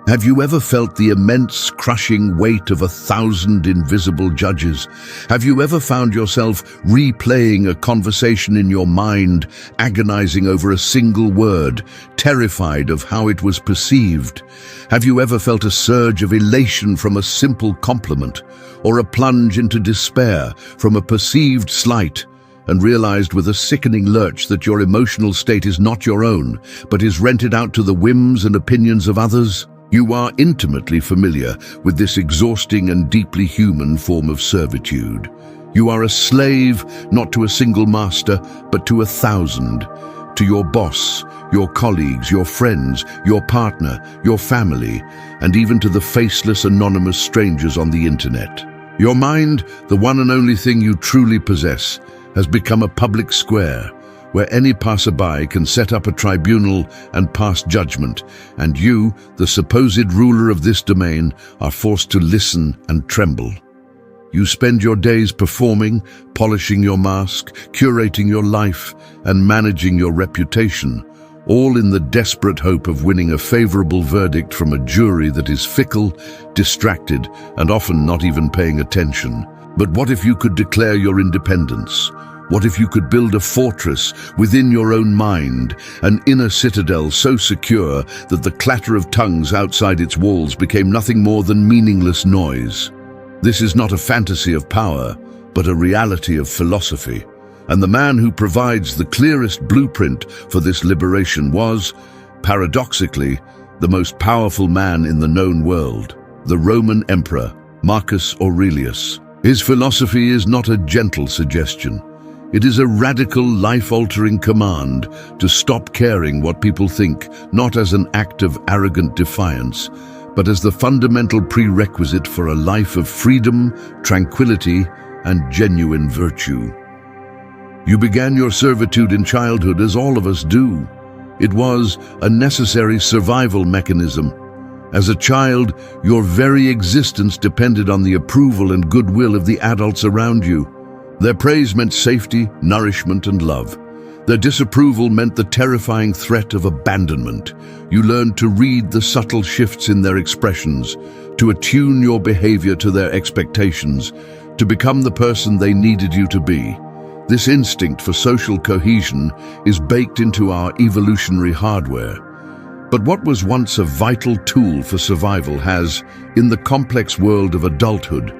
Have you ever felt the immense, crushing weight of 1,000 invisible judges? Have you ever found yourself replaying a conversation in your mind, agonizing over a single word, terrified of how it was perceived? Have you ever felt a surge of elation from a simple compliment, or a plunge into despair from a perceived slight, and realized with a sickening lurch that your emotional state is not your own, but is rented out to the whims and opinions of others? You are intimately familiar with this exhausting and deeply human form of servitude. You are a slave, not to a single master, but to 1,000, to your boss, your colleagues, your friends, your partner, your family, and even to the faceless, anonymous strangers on the internet. Your mind, the one and only thing you truly possess, has become a public square, where any passerby can set up a tribunal and pass judgment, and you, the supposed ruler of this domain, are forced to listen and tremble. You spend your days performing, polishing your mask, curating your life, and managing your reputation, all in the desperate hope of winning a favorable verdict from a jury that is fickle, distracted, and often not even paying attention. But what if you could declare your independence? What if you could build a fortress within your own mind, an inner citadel so secure that the clatter of tongues outside its walls became nothing more than meaningless noise? This is not a fantasy of power, but a reality of philosophy. And the man who provides the clearest blueprint for this liberation was, paradoxically, the most powerful man in the known world, the Roman Emperor, Marcus Aurelius. His philosophy is not a gentle suggestion. It is a radical, life-altering command to stop caring what people think, not as an act of arrogant defiance, but as the fundamental prerequisite for a life of freedom, tranquility, and genuine virtue. You began your servitude in childhood, as all of us do. It was a necessary survival mechanism. As a child, your very existence depended on the approval and goodwill of the adults around you. Their praise meant safety, nourishment, and love. Their disapproval meant the terrifying threat of abandonment. You learned to read the subtle shifts in their expressions, to attune your behavior to their expectations, to become the person they needed you to be. This instinct for social cohesion is baked into our evolutionary hardware. But what was once a vital tool for survival has, in the complex world of adulthood,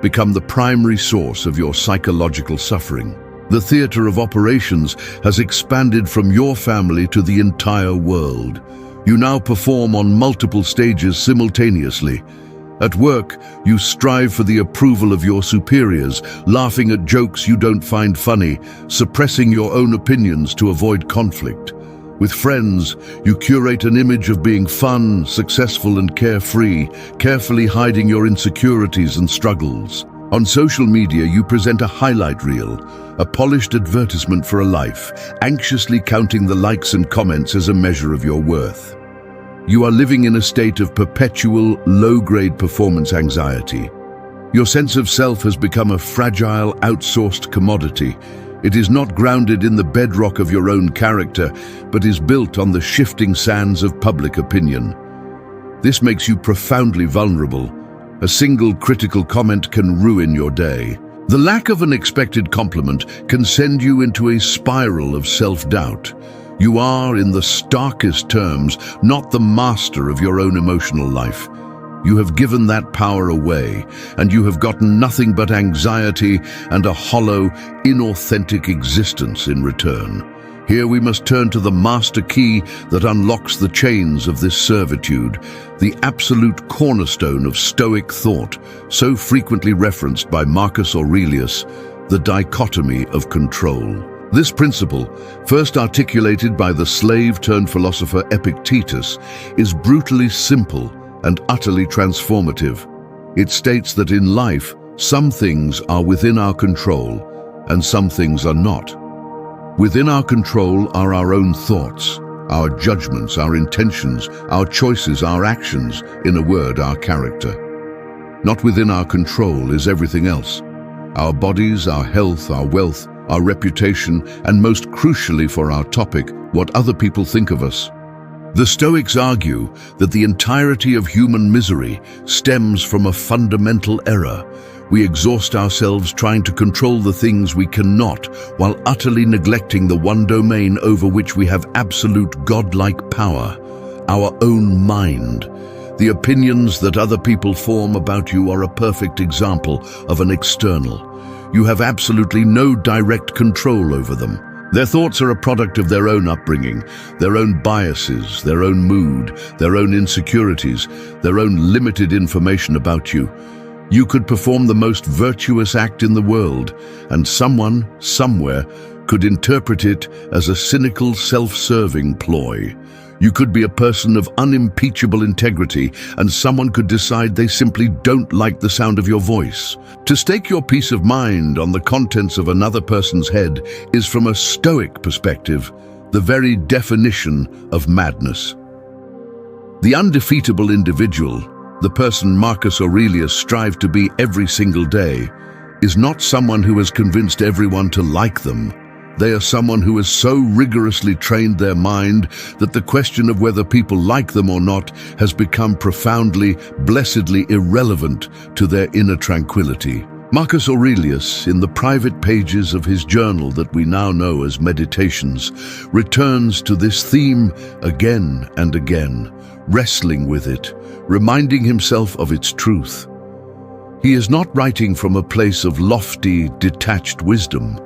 become the primary source of your psychological suffering. The theater of operations has expanded from your family to the entire world. You now perform on multiple stages simultaneously. At work, you strive for the approval of your superiors, laughing at jokes you don't find funny, suppressing your own opinions to avoid conflict. With friends, you curate an image of being fun, successful, and carefree, carefully hiding your insecurities and struggles. On social media, you present a highlight reel, a polished advertisement for a life, anxiously counting the likes and comments as a measure of your worth. You are living in a state of perpetual, low-grade performance anxiety. Your sense of self has become a fragile, outsourced commodity. It is not grounded in the bedrock of your own character, but is built on the shifting sands of public opinion. This makes you profoundly vulnerable. A single critical comment can ruin your day. The lack of an expected compliment can send you into a spiral of self-doubt. You are, in the starkest terms, not the master of your own emotional life. You have given that power away, and you have gotten nothing but anxiety and a hollow, inauthentic existence in return. Here we must turn to the master key that unlocks the chains of this servitude, the absolute cornerstone of Stoic thought, so frequently referenced by Marcus Aurelius, the dichotomy of control. This principle, first articulated by the slave-turned-philosopher Epictetus, is brutally simple and utterly transformative. It states that in life, some things are within our control, and some things are not. Within our control are our own thoughts, our judgments, our intentions, our choices, our actions, in a word, our character. Not within our control is everything else. Our bodies, our health, our wealth, our reputation, and most crucially for our topic, what other people think of us. The Stoics argue that the entirety of human misery stems from a fundamental error. We exhaust ourselves trying to control the things we cannot, while utterly neglecting the one domain over which we have absolute godlike power, our own mind. The opinions that other people form about you are a perfect example of an external. You have absolutely no direct control over them. Their thoughts are a product of their own upbringing, their own biases, their own mood, their own insecurities, their own limited information about you. You could perform the most virtuous act in the world, and someone, somewhere, could interpret it as a cynical, self-serving ploy. You could be a person of unimpeachable integrity, and someone could decide they simply don't like the sound of your voice. To stake your peace of mind on the contents of another person's head is, from a Stoic perspective, the very definition of madness. The undefeatable individual, the person Marcus Aurelius strived to be every single day, is not someone who has convinced everyone to like them. They are someone who has so rigorously trained their mind that the question of whether people like them or not has become profoundly, blessedly irrelevant to their inner tranquility. Marcus Aurelius, in the private pages of his journal that we now know as Meditations, returns to this theme again and again, wrestling with it, reminding himself of its truth. He is not writing from a place of lofty, detached wisdom.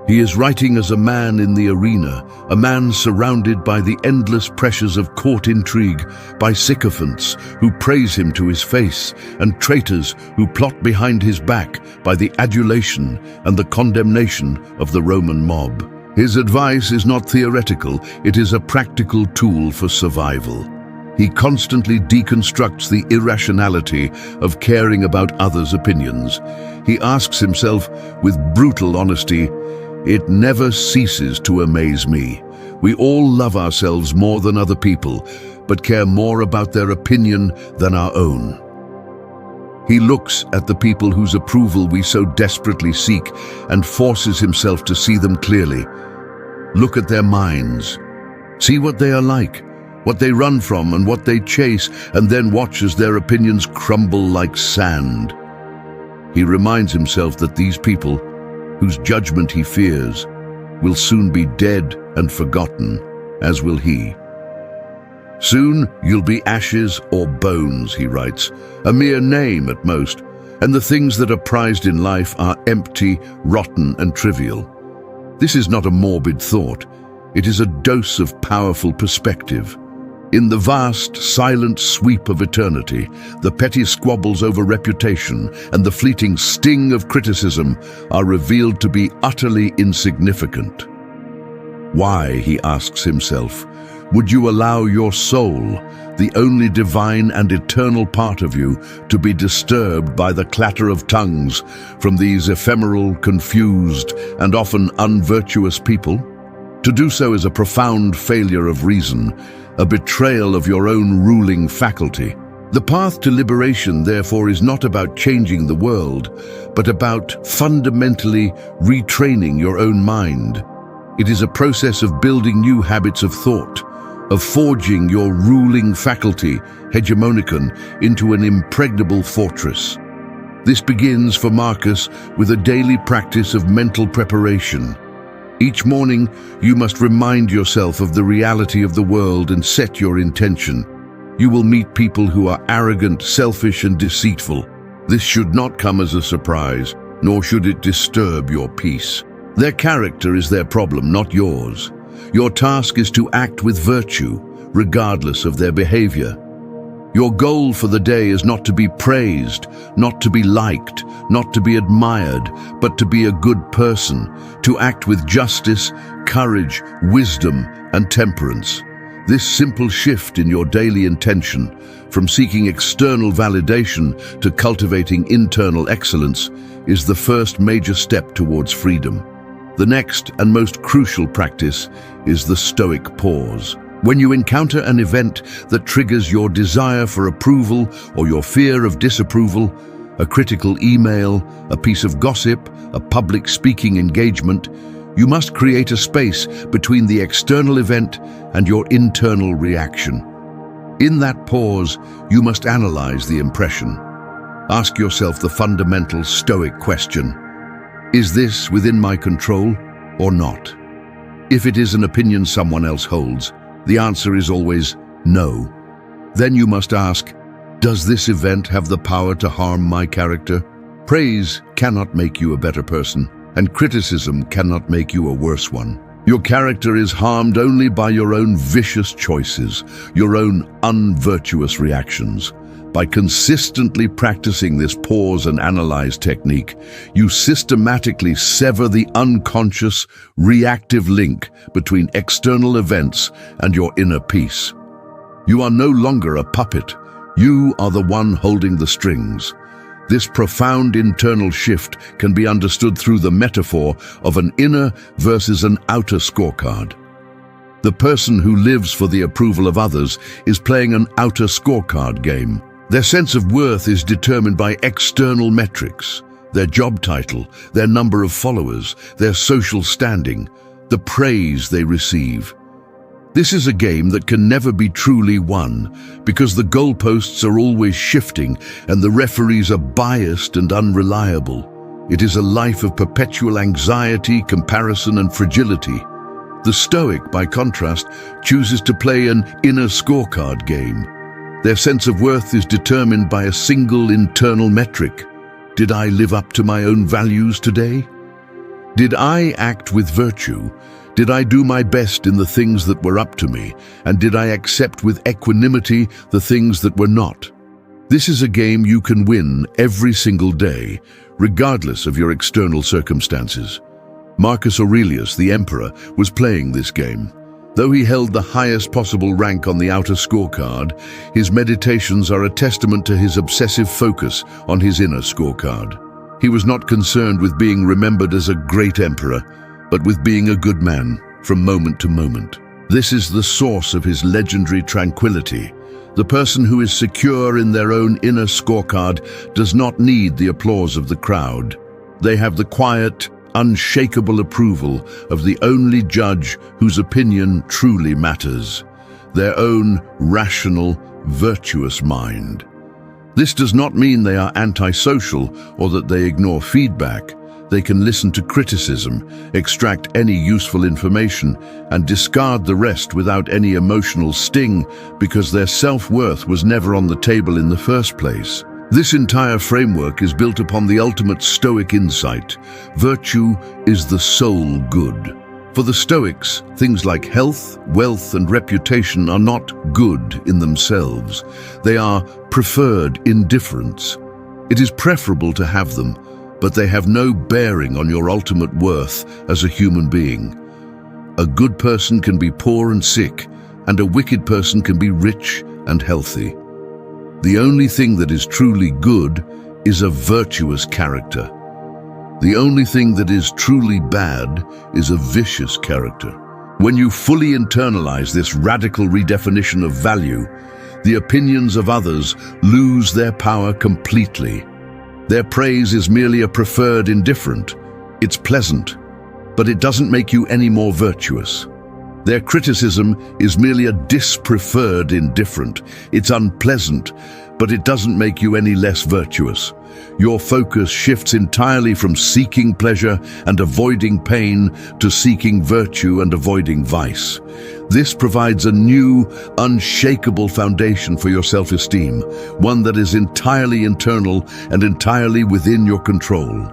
He is writing as a man in the arena, a man surrounded by the endless pressures of court intrigue, by sycophants who praise him to his face, and traitors who plot behind his back, by the adulation and the condemnation of the Roman mob. His advice is not theoretical, it is a practical tool for survival. He constantly deconstructs the irrationality of caring about others' opinions. He asks himself with brutal honesty, "It never ceases to amaze me. We all love ourselves more than other people, but care more about their opinion than our own." He looks at the people whose approval we so desperately seek and forces himself to see them clearly. Look at their minds. See what they are like, what they run from and what they chase, and then watch as their opinions crumble like sand. He reminds himself that these people, whose judgment he fears, will soon be dead and forgotten, as will he. "Soon you'll be ashes or bones," he writes, "a mere name at most, and the things that are prized in life are empty, rotten, and trivial." This is not a morbid thought. It is a dose of powerful perspective. In the vast, silent sweep of eternity, the petty squabbles over reputation and the fleeting sting of criticism are revealed to be utterly insignificant. Why, he asks himself, would you allow your soul, the only divine and eternal part of you, to be disturbed by the clatter of tongues from these ephemeral, confused, and often unvirtuous people? To do so is a profound failure of reason, a betrayal of your own ruling faculty. The path to liberation, therefore, is not about changing the world, but about fundamentally retraining your own mind. It is a process of building new habits of thought, of forging your ruling faculty, hegemonicon, into an impregnable fortress. This begins for Marcus with a daily practice of mental preparation. Each morning, you must remind yourself of the reality of the world and set your intention. You will meet people who are arrogant, selfish, and deceitful. This should not come as a surprise, nor should it disturb your peace. Their character is their problem, not yours. Your task is to act with virtue, regardless of their behavior. Your goal for the day is not to be praised, not to be liked, not to be admired, but to be a good person, to act with justice, courage, wisdom, and temperance. This simple shift in your daily intention, from seeking external validation to cultivating internal excellence, is the first major step towards freedom. The next and most crucial practice is the Stoic pause. When you encounter an event that triggers your desire for approval or your fear of disapproval, a critical email, a piece of gossip, a public speaking engagement, You must create a space between the external event and your internal reaction. In that pause, you must analyze the impression. Ask yourself the fundamental Stoic question: is this within my control or not? If it is an opinion someone else holds, the answer is always no. Then you must ask, does this event have the power to harm my character? Praise cannot make you a better person, and criticism cannot make you a worse one. Your character is harmed only by your own vicious choices, your own unvirtuous reactions. By consistently practicing this pause and analyze technique, you systematically sever the unconscious, reactive link between external events and your inner peace. You are no longer a puppet. You are the one holding the strings. This profound internal shift can be understood through the metaphor of an inner versus an outer scorecard. The person who lives for the approval of others is playing an outer scorecard game. Their sense of worth is determined by external metrics: their job title, their number of followers, their social standing, the praise they receive. This is a game that can never be truly won because the goalposts are always shifting and the referees are biased and unreliable. It is a life of perpetual anxiety, comparison, and fragility. The Stoic, by contrast, chooses to play an inner scorecard game. Their sense of worth is determined by a single internal metric. Did I live up to my own values today? Did I act with virtue? Did I do my best in the things that were up to me? And did I accept with equanimity the things that were not? This is a game you can win every single day, regardless of your external circumstances. Marcus Aurelius, the emperor, was playing this game. Though he held the highest possible rank on the outer scorecard, his meditations are a testament to his obsessive focus on his inner scorecard. He was not concerned with being remembered as a great emperor, but with being a good man from moment to moment. This is the source of his legendary tranquility. The person who is secure in their own inner scorecard does not need the applause of the crowd. They have the quiet, unshakable approval of the only judge whose opinion truly matters: their own rational, virtuous mind. This does not mean they are antisocial or that they ignore feedback. They can listen to criticism, extract any useful information, and discard the rest without any emotional sting because their self-worth was never on the table in the first place. This entire framework is built upon the ultimate Stoic insight: virtue is the sole good. For the Stoics, things like health, wealth, and reputation are not good in themselves. They are preferred indifference. It is preferable to have them, but they have no bearing on your ultimate worth as a human being. A good person can be poor and sick, and a wicked person can be rich and healthy. The only thing that is truly good is a virtuous character. The only thing that is truly bad is a vicious character. When you fully internalize this radical redefinition of value, the opinions of others lose their power completely. Their praise is merely a preferred indifferent. It's pleasant, but it doesn't make you any more virtuous. Their criticism is merely a dispreferred indifferent. It's unpleasant, but it doesn't make you any less virtuous. Your focus shifts entirely from seeking pleasure and avoiding pain to seeking virtue and avoiding vice. This provides a new, unshakable foundation for your self-esteem, one that is entirely internal and entirely within your control.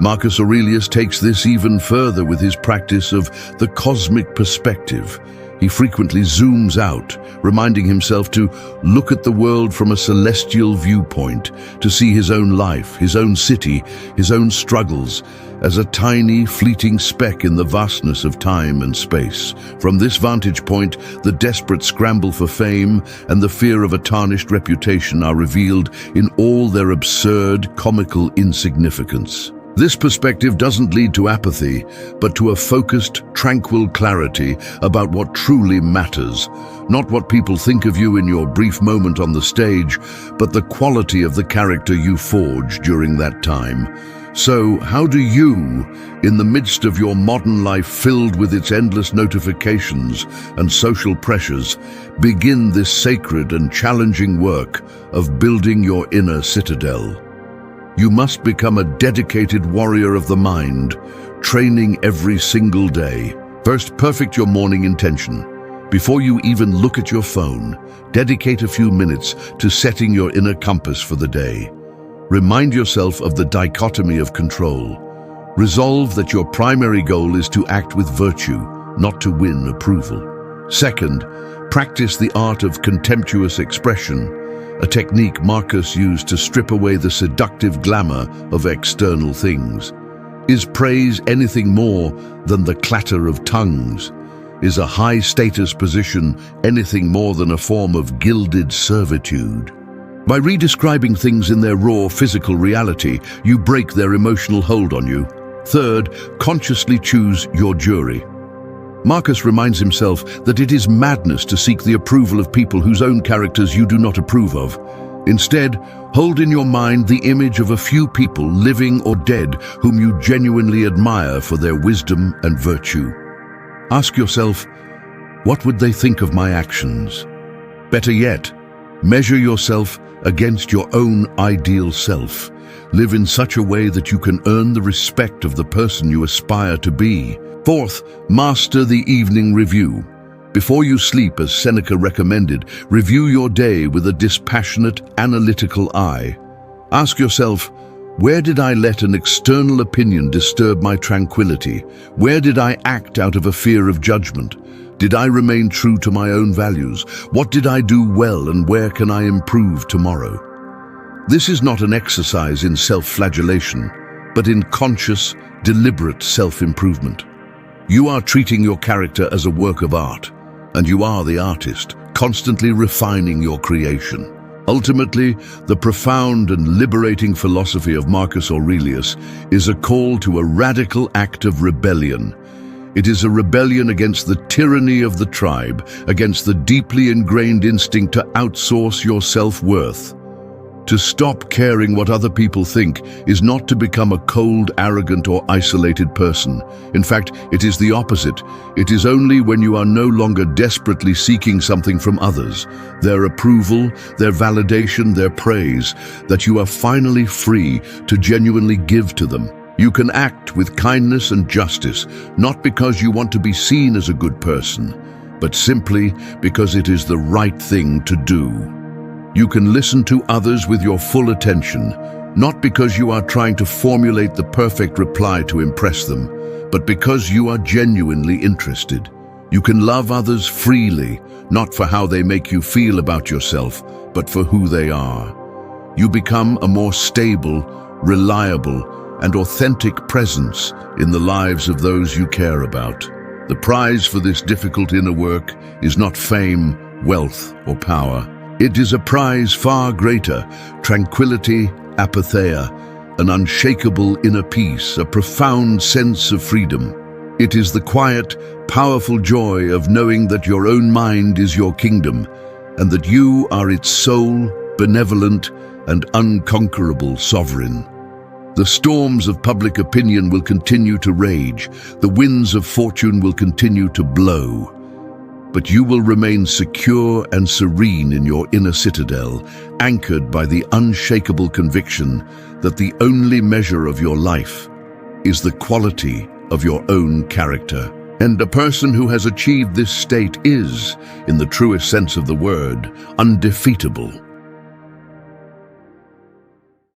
Marcus Aurelius takes this even further with his practice of the cosmic perspective. He frequently zooms out, reminding himself to look at the world from a celestial viewpoint, to see his own life, his own city, his own struggles, as a tiny, fleeting speck in the vastness of time and space. From this vantage point, the desperate scramble for fame and the fear of a tarnished reputation are revealed in all their absurd, comical insignificance. This perspective doesn't lead to apathy, but to a focused, tranquil clarity about what truly matters. Not what people think of you in your brief moment on the stage, but the quality of the character you forge during that time. So, how do you, in the midst of your modern life filled with its endless notifications and social pressures, begin this sacred and challenging work of building your inner citadel? You must become a dedicated warrior of the mind, training every single day. First, perfect your morning intention. Before you even look at your phone, dedicate a few minutes to setting your inner compass for the day. Remind yourself of the dichotomy of control. Resolve that your primary goal is to act with virtue, not to win approval. Second, practice the art of contemptuous expression, a technique Marcus used to strip away the seductive glamour of external things. Is praise anything more than the clatter of tongues? Is a high-status position anything more than a form of gilded servitude? By redescribing things in their raw physical reality, you break their emotional hold on you. Third, consciously choose your jury. Marcus reminds himself that it is madness to seek the approval of people whose own characters you do not approve of. Instead, hold in your mind the image of a few people, living or dead, whom you genuinely admire for their wisdom and virtue. Ask yourself, what would they think of my actions? Better yet, measure yourself against your own ideal self. Live in such a way that you can earn the respect of the person you aspire to be. Fourth, master the evening review. Before you sleep, as Seneca recommended, review your day with a dispassionate, analytical eye. Ask yourself, where did I let an external opinion disturb my tranquility? Where did I act out of a fear of judgment? Did I remain true to my own values? What did I do well, and where can I improve tomorrow? This is not an exercise in self-flagellation, but in conscious, deliberate self-improvement. You are treating your character as a work of art, and you are the artist, constantly refining your creation. Ultimately, the profound and liberating philosophy of Marcus Aurelius is a call to a radical act of rebellion. It is a rebellion against the tyranny of the tribe, against the deeply ingrained instinct to outsource your self-worth. To stop caring what other people think is not to become a cold, arrogant, or isolated person. In fact, it is the opposite. It is only when you are no longer desperately seeking something from others, their approval, their validation, their praise, that you are finally free to genuinely give to them. You can act with kindness and justice, not because you want to be seen as a good person, but simply because it is the right thing to do. You can listen to others with your full attention, not because you are trying to formulate the perfect reply to impress them, but because you are genuinely interested. You can love others freely, not for how they make you feel about yourself, but for who they are. You become a more stable, reliable, and authentic presence in the lives of those you care about. The prize for this difficult inner work is not fame, wealth, or power. It is a prize far greater: tranquility, apatheia, an unshakable inner peace, a profound sense of freedom. It is the quiet, powerful joy of knowing that your own mind is your kingdom, and that you are its sole, benevolent, and unconquerable sovereign. The storms of public opinion will continue to rage, the winds of fortune will continue to blow, but you will remain secure and serene in your inner citadel, anchored by the unshakable conviction that the only measure of your life is the quality of your own character. And a person who has achieved this state is, in the truest sense of the word, undefeatable.